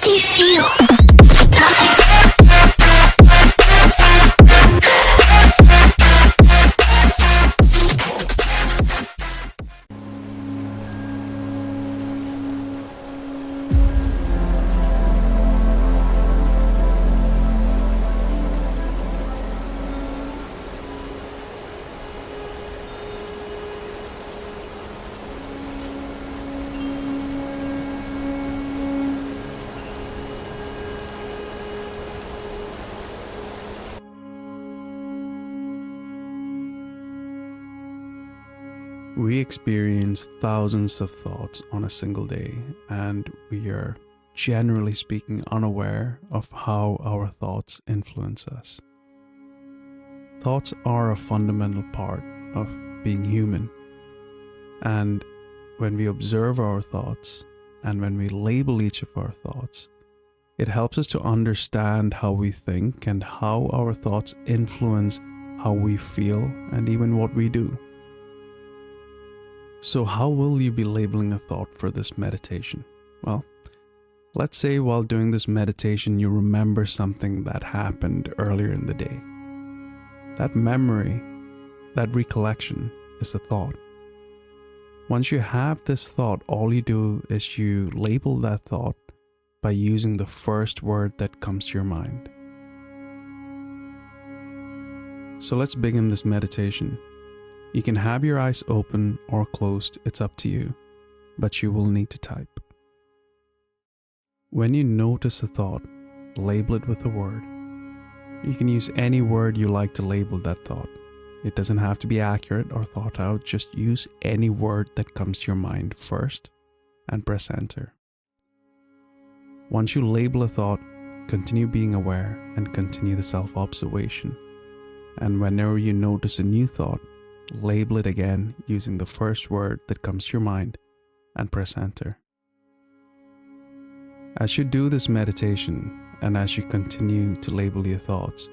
do you feel? Nothing. We experience thousands of thoughts on a single day, and we are, generally speaking, unaware of how our thoughts influence us. Thoughts are a fundamental part of being human, and when we observe our thoughts and when we label each of our thoughts, it helps us to understand how we think and how our thoughts influence how we feel and even what we do. So how will you be labeling a thought for this meditation? Well, let's say while doing this meditation you remember something that happened earlier in the day. That memory, that recollection is a thought. Once you have this thought, all you do is you label that thought by using the first word that comes to your mind. So let's begin this meditation. You can have your eyes open or closed, it's up to you, but you will need to type. When you notice a thought, label it with a word. You can use any word you like to label that thought. It doesn't have to be accurate or thought out, just use any word that comes to your mind first and press enter. Once you label a thought, continue being aware and continue the self-observation. And whenever you notice a new thought, label it again using the first word that comes to your mind and press enter. As you do this meditation and as you continue to label your thoughts,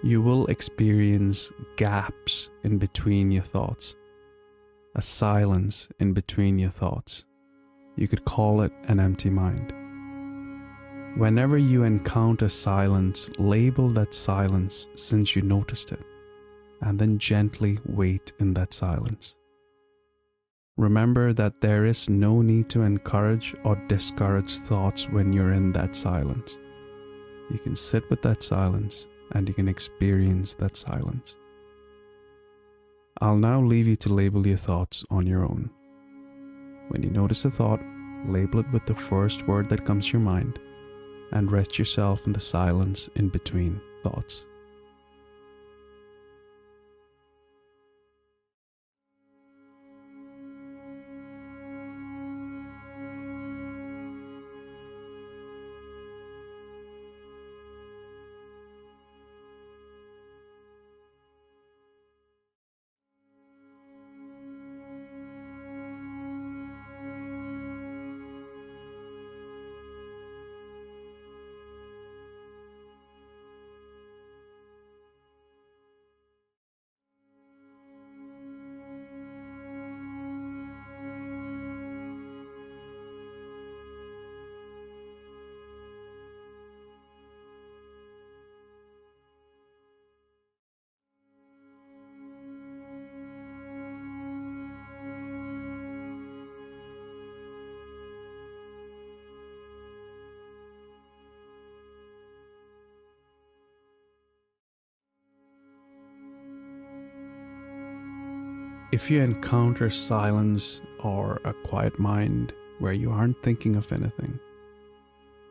you will experience gaps in between your thoughts, a silence in between your thoughts. You could call it an empty mind. Whenever you encounter silence, label that silence since you noticed it, and then gently wait in that silence. Remember that there is no need to encourage or discourage thoughts when you're in that silence. You can sit with that silence and you can experience that silence. I'll now leave you to label your thoughts on your own. When you notice a thought, label it with the first word that comes to your mind and rest yourself in the silence in between thoughts. If you encounter silence or a quiet mind where you aren't thinking of anything,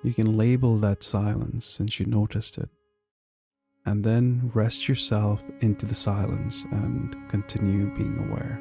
you can label that silence since you noticed it, and then rest yourself into the silence and continue being aware.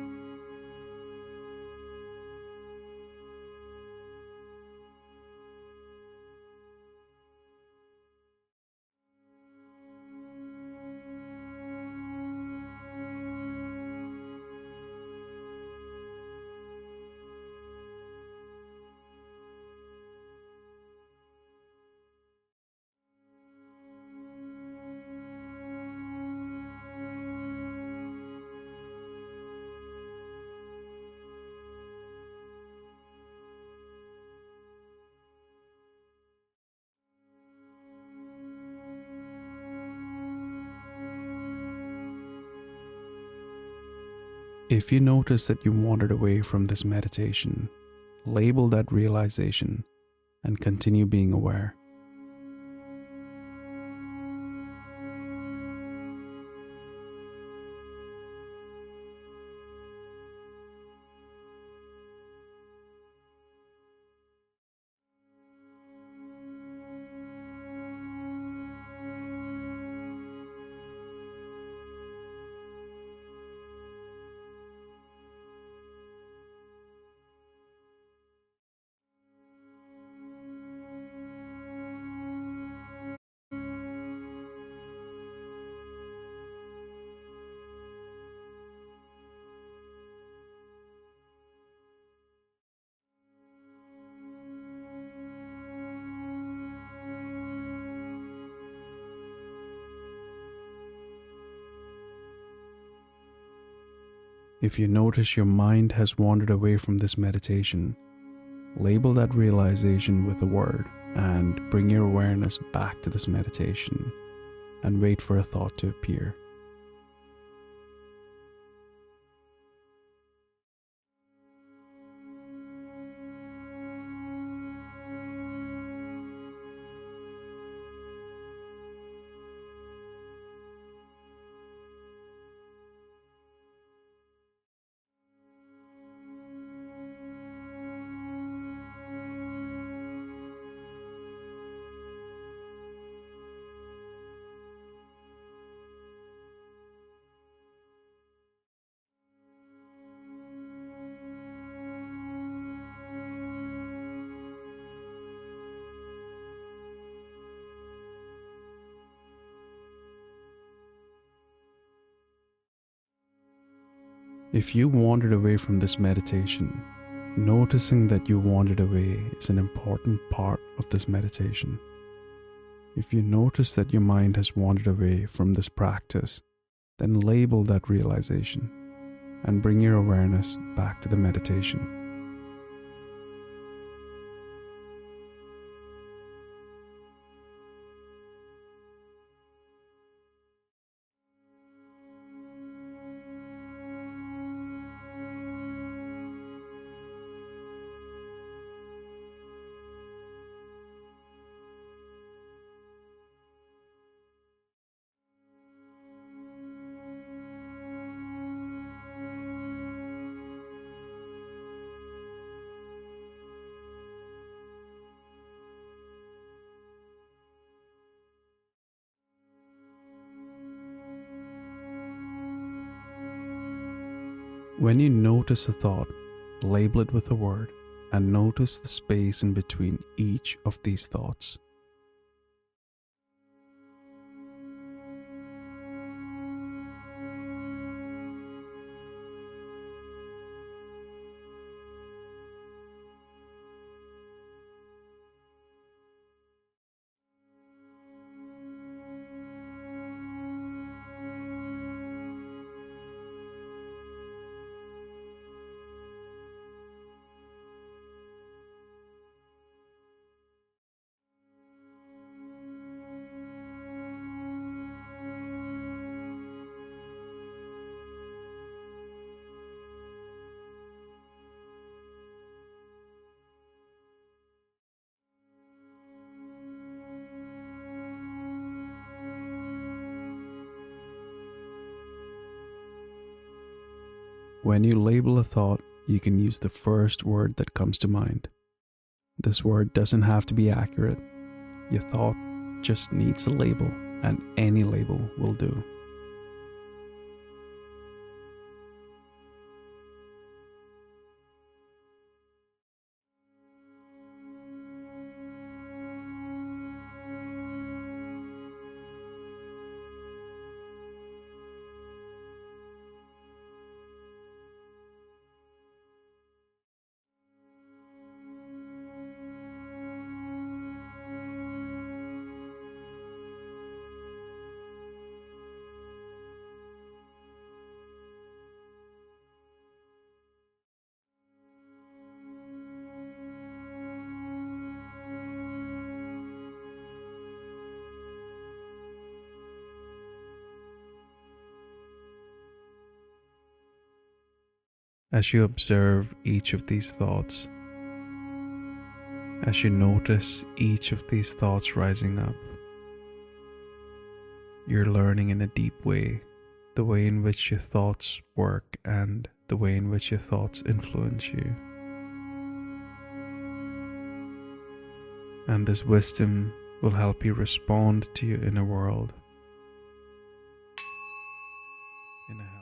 If you notice that you wandered away from this meditation, label that realization and continue being aware. If you notice your mind has wandered away from this meditation, label that realization with a word and bring your awareness back to this meditation and wait for a thought to appear. If you wandered away from this meditation, noticing that you wandered away is an important part of this meditation. If you notice that your mind has wandered away from this practice, then label that realization and bring your awareness back to the meditation. When you notice a thought, label it with a word and notice the space in between each of these thoughts. When you label a thought, you can use the first word that comes to mind. This word doesn't have to be accurate. Your thought just needs a label, and any label will do. As you observe each of these thoughts, as you notice each of these thoughts rising up, you're learning in a deep way the way in which your thoughts work and the way in which your thoughts influence you. And this wisdom will help you respond to your inner world in a healthy.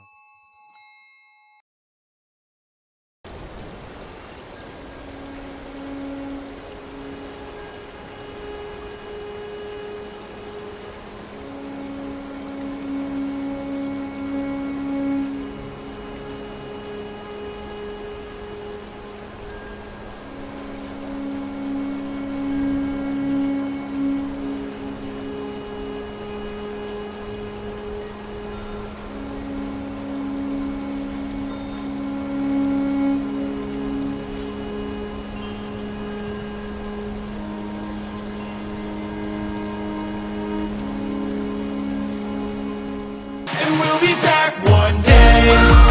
And we'll be back one day.